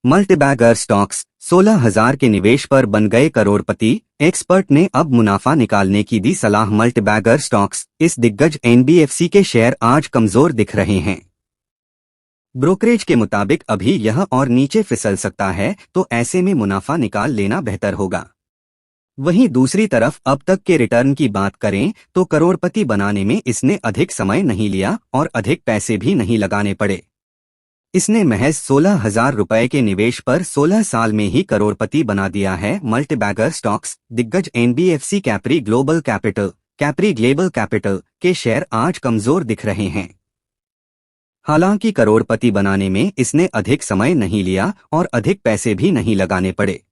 Multibagger stocks 16,000 के निवेश पर बन गए करोड़पति। एक्सपर्ट ने अब मुनाफा निकालने की दी सलाह। मल्टीबैगर स्टॉक्स इस दिग्गज एनबीएफसी के शेयर आज कमजोर दिख रहे हैं। ब्रोकरेज के मुताबिक अभी यह और नीचे फिसल सकता है, तो ऐसे में मुनाफा निकाल लेना बेहतर होगा। वहीं दूसरी तरफ अब तक के रिटर्न की बात करें तो करोड़पति बनाने में इसने अधिक समय नहीं लिया और अधिक पैसे भी नहीं लगाने पड़े। इसने महज 16,000 रुपए के निवेश पर 16 साल में ही करोड़पति बना दिया है। मल्टीबैगर स्टॉक्स दिग्गज एनबीएफसी कैप्री ग्लोबल कैपिटल के शेयर आज कमजोर दिख रहे हैं। हालांकि करोड़पति बनाने में इसने अधिक समय नहीं लिया और अधिक पैसे भी नहीं लगाने पड़े।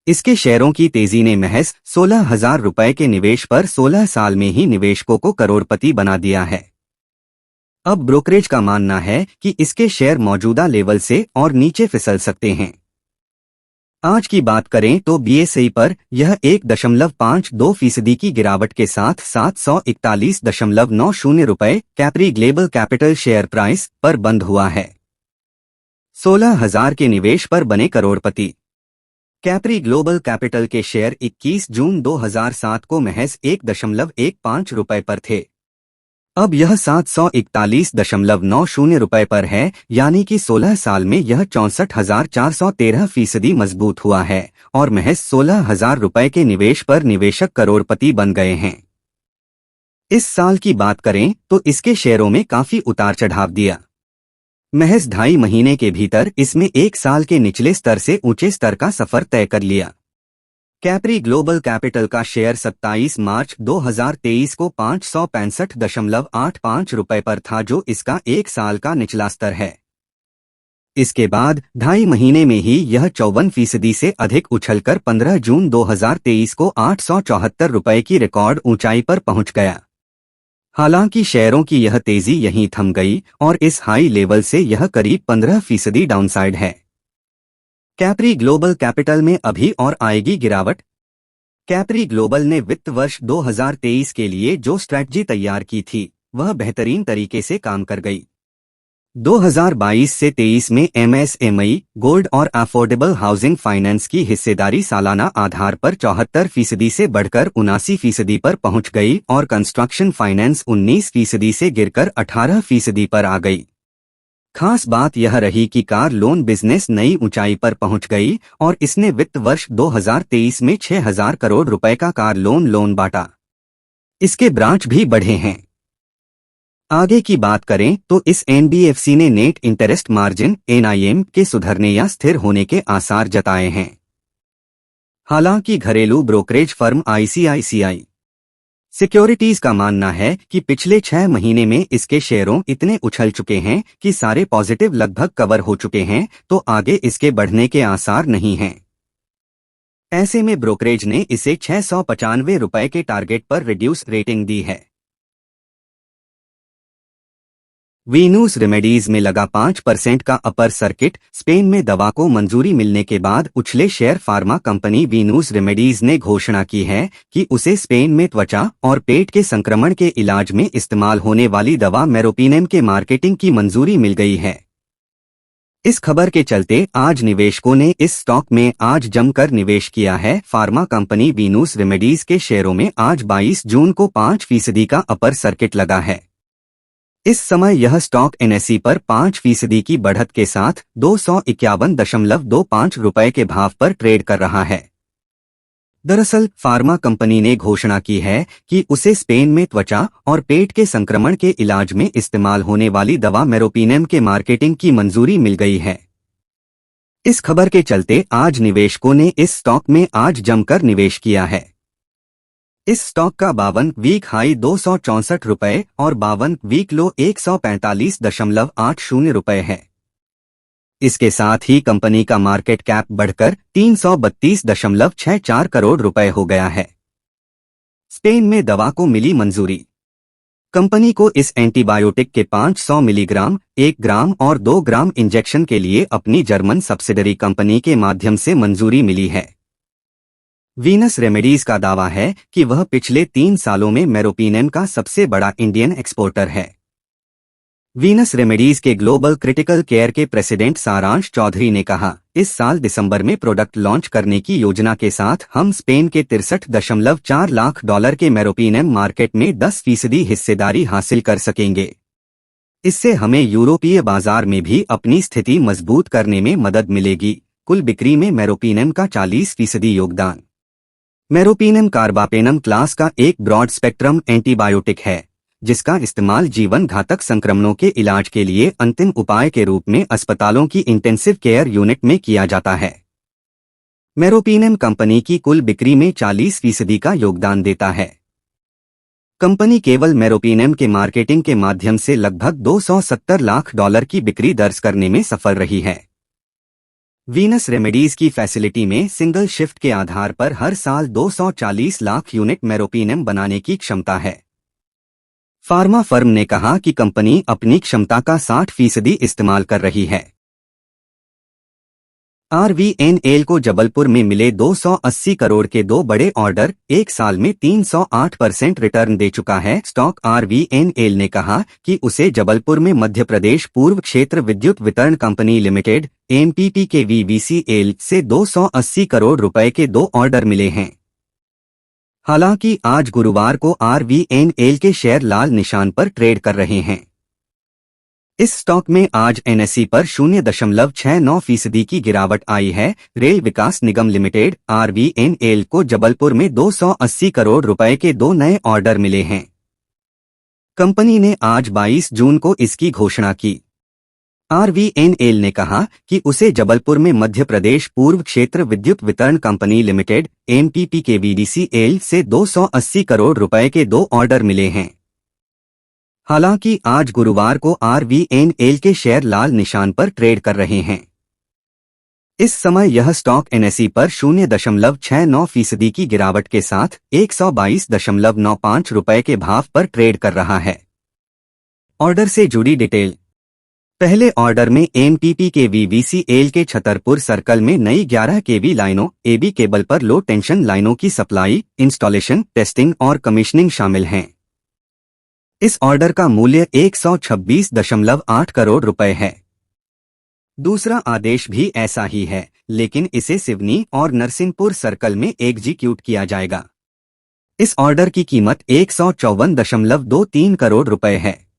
इसके शेयरों की तेजी ने महज 16,000 रुपए के निवेश पर 16 साल में ही निवेशकों को करोड़पति बना दिया है। अब ब्रोकरेज का मानना है कि इसके शेयर मौजूदा लेवल से और नीचे फिसल सकते हैं। आज की बात करें तो बीएसई पर यह 1.52% की गिरावट के साथ 741.90 रुपए Capri global capital share price पर बंद हुआ है। 16,000 के निवेश पर बने करोड़पति। कैप्री ग्लोबल कैपिटल के शेयर 21 जून 2007 को महज 1.15 रुपए पर थे। अब यह 741.90 रुपए पर है, यानी कि 16 साल में यह 64,413% मजबूत हुआ है और महज 16,000 रुपए के निवेश पर निवेशक करोड़पति बन गए हैं। इस साल की बात करें तो इसके शेयरों में काफी उतार चढ़ाव दिया। महज 2.5 महीने के भीतर इसमें 1 साल के निचले स्तर से ऊंचे स्तर का सफर तय कर लिया। कैप्री ग्लोबल कैपिटल का शेयर 27 मार्च 2023 को 565.85 रुपए पर था, जो इसका 1 साल का निचला स्तर है। इसके बाद 2.5 महीने में ही यह 54% से अधिक उछलकर 15 जून 2023 को 874 रुपए की रिकॉर्ड ऊंचाई पर पहुंच गया। हालांकि शेयरों की यह तेजी यहीं थम गई और इस हाई लेवल से यह करीब 15% डाउनसाइड है। कैप्री ग्लोबल कैपिटल में अभी और आएगी गिरावट। कैप्री ग्लोबल ने वित्त वर्ष 2023 के लिए जो स्ट्रैटेजी तैयार की थी वह बेहतरीन तरीके से काम कर गई। 2022 से 23 में एमएसएमई, गोल्ड और अफोर्डेबल हाउसिंग फाइनेंस की हिस्सेदारी सालाना आधार पर 74% से बढ़कर 79% पर पहुंच गई और कंस्ट्रक्शन फाइनेंस 19% से गिरकर 18% पर आ गई। खास बात यह रही कि कार लोन बिजनेस नई ऊंचाई पर पहुंच गई और इसने वित्त वर्ष 2023 में 6,000 करोड़ रुपए का कार लोन बांटा। इसके ब्रांच भी बढ़े हैं। आगे की बात करें तो इस एनबीएफसी ने नेट इंटरेस्ट मार्जिन एनआईएम के सुधरने या स्थिर होने के आसार जताए हैं। हालांकि घरेलू ब्रोकरेज फर्म आईसीआईसीआई सिक्योरिटीज का मानना है कि पिछले 6 महीने में इसके शेयरों इतने उछल चुके हैं कि सारे पॉजिटिव लगभग कवर हो चुके हैं, तो आगे इसके बढ़ने के आसार नहीं हैं। ऐसे में ब्रोकरेज ने इसे 695 रुपए के टारगेट पर रिड्यूस रेटिंग दी है। वीनूस रेमेडीज में लगा 5% का अपर सर्किट। स्पेन में दवा को मंजूरी मिलने के बाद उछले शेयर। फार्मा कंपनी वीनूस रेमेडीज ने घोषणा की है कि उसे स्पेन में त्वचा और पेट के संक्रमण के इलाज में इस्तेमाल होने वाली दवा मेरोपिनेम के मार्केटिंग की मंजूरी मिल गई है। इस खबर के चलते आज निवेशकों ने इस स्टॉक में आज जमकर निवेश किया है। फार्मा कंपनी वीनूस रेमेडीज के शेयरों में आज 22 जून को 5% का अपर सर्किट लगा है। इस समय यह स्टॉक एनएसई पर 5% की बढ़त के साथ 251.25 रुपए के भाव पर ट्रेड कर रहा है। दरअसल फार्मा कंपनी ने घोषणा की है कि उसे स्पेन में त्वचा और पेट के संक्रमण के इलाज में इस्तेमाल होने वाली दवा मेरोपिनेम के मार्केटिंग की मंजूरी मिल गई है। इस खबर के चलते आज निवेशकों ने इस स्टॉक में आज जमकर निवेश किया है। इस स्टॉक का 52 वीक हाई 264 रुपए और 52 वीक लो 145.80 रुपए है। इसके साथ ही कंपनी का मार्केट कैप बढ़कर 332.64 करोड़ रुपए हो गया है। स्पेन में दवा को मिली मंजूरी। कंपनी को इस एंटीबायोटिक के 500 मिलीग्राम, 1 ग्राम और 2 ग्राम इंजेक्शन के लिए अपनी जर्मन सब्सिडरी कंपनी के माध्यम से मंजूरी मिली है। वीनस रेमेडीज का दावा है कि वह पिछले 3 सालों में मेरोपिनेम का सबसे बड़ा इंडियन एक्सपोर्टर है। वीनस रेमेडीज के ग्लोबल क्रिटिकल केयर के प्रेसिडेंट सारांश चौधरी ने कहा, इस साल दिसंबर में प्रोडक्ट लॉन्च करने की योजना के साथ हम स्पेन के 63.4 लाख डॉलर के मेरोपिनम मार्केट में 10% हिस्सेदारी हासिल कर सकेंगे। इससे हमें यूरोपीय बाजार में भी अपनी स्थिति मजबूत करने में मदद मिलेगी। कुल बिक्री में मेरोपिनम का 40% योगदान। मेरोपिनम कार्बापेनम क्लास का एक ब्रॉड स्पेक्ट्रम एंटीबायोटिक है, जिसका इस्तेमाल जीवन घातक संक्रमणों के इलाज के लिए अंतिम उपाय के रूप में अस्पतालों की इंटेंसिव केयर यूनिट में किया जाता है। मेरोपिनम कंपनी की कुल बिक्री में 40% का योगदान देता है। कंपनी केवल मेरोपिनम के मार्केटिंग के माध्यम से लगभग 270 लाख डॉलर की बिक्री दर्ज करने में सफल रही है। वीनस रेमेडीज की फैसिलिटी में सिंगल शिफ्ट के आधार पर हर साल 240 लाख यूनिट मेरोपिनम बनाने की क्षमता है। फार्मा फर्म ने कहा कि कंपनी अपनी क्षमता का 60% इस्तेमाल कर रही है। आरवीएनएल को जबलपुर में मिले 280 करोड़ के 2 बड़े ऑर्डर, एक साल में 308% रिटर्न दे चुका है। स्टॉक आरवीएनएल ने कहा कि उसे जबलपुर में मध्य प्रदेश पूर्व क्षेत्र विद्युत वितरण कंपनी लिमिटेड एमपीपी के वीवीसीएल से 280 करोड़ रुपए के 2 ऑर्डर मिले हैं। हालांकि आज गुरुवार को आरवीएनएल के शेयर लाल निशान पर ट्रेड कर रहे हैं। इस स्टॉक में आज एनएसई पर 0.69% की गिरावट आई है। रेल विकास निगम लिमिटेड आरवीएनएल को जबलपुर में 280 करोड़ रुपए के 2 नए ऑर्डर मिले हैं। कंपनी ने आज 22 जून को इसकी घोषणा की। आरवीएनएल ने कहा कि उसे जबलपुर में मध्य प्रदेश पूर्व क्षेत्र विद्युत वितरण कंपनी लिमिटेड एमपीपी के वीडीसीएल से 280 करोड़ रुपए के 2 ऑर्डर मिले हैं। हालांकि आज गुरुवार को आरवीएनएल के शेयर लाल निशान पर ट्रेड कर रहे हैं। इस समय यह स्टॉक एनएसई पर 0.69% की गिरावट के साथ 122.95 रुपए के भाव पर ट्रेड कर रहा है। ऑर्डर से जुड़ी डिटेल। पहले ऑर्डर में एमपीपी के वीवीसीएल के छतरपुर सर्कल में नई 11 केवी लाइनों एबी केबल पर लो टेंशन लाइनों की सप्लाई, इंस्टॉलेशन, टेस्टिंग और कमीशनिंग शामिल हैं। इस ऑर्डर का मूल्य 126.8 करोड़ रुपए है। दूसरा आदेश भी ऐसा ही है, लेकिन इसे सिवनी और नरसिंहपुर सर्कल में एग्जीक्यूट किया जाएगा। इस ऑर्डर की कीमत 154.23 करोड़ रुपए है।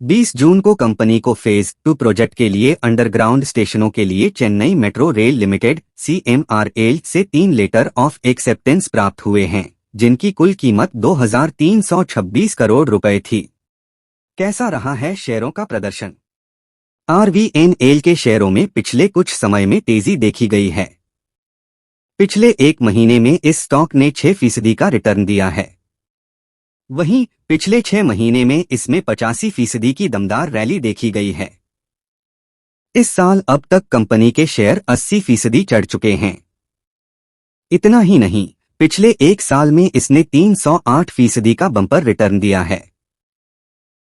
20 जून को कंपनी को फेज 2 प्रोजेक्ट के लिए अंडरग्राउंड स्टेशनों के लिए Chennai metro rail limited CMRL से 3 लेटर ऑफ एक्सेप्टेंस प्राप्त हुए हैं, जिनकी कुल कीमत 2,326 करोड़ रुपए थी। कैसा रहा है शेयरों का प्रदर्शन? आरवीएनएल के शेयरों में पिछले कुछ समय में तेजी देखी गई है। पिछले एक महीने में इस स्टॉक ने 6% का रिटर्न दिया है। वहीं पिछले 6 महीने में इसमें 85% की दमदार रैली देखी गई है। इस साल अब तक कंपनी के शेयर 80% चढ़ चुके हैं। इतना ही नहीं, पिछले एक साल में इसने 308% का बम्पर रिटर्न दिया है।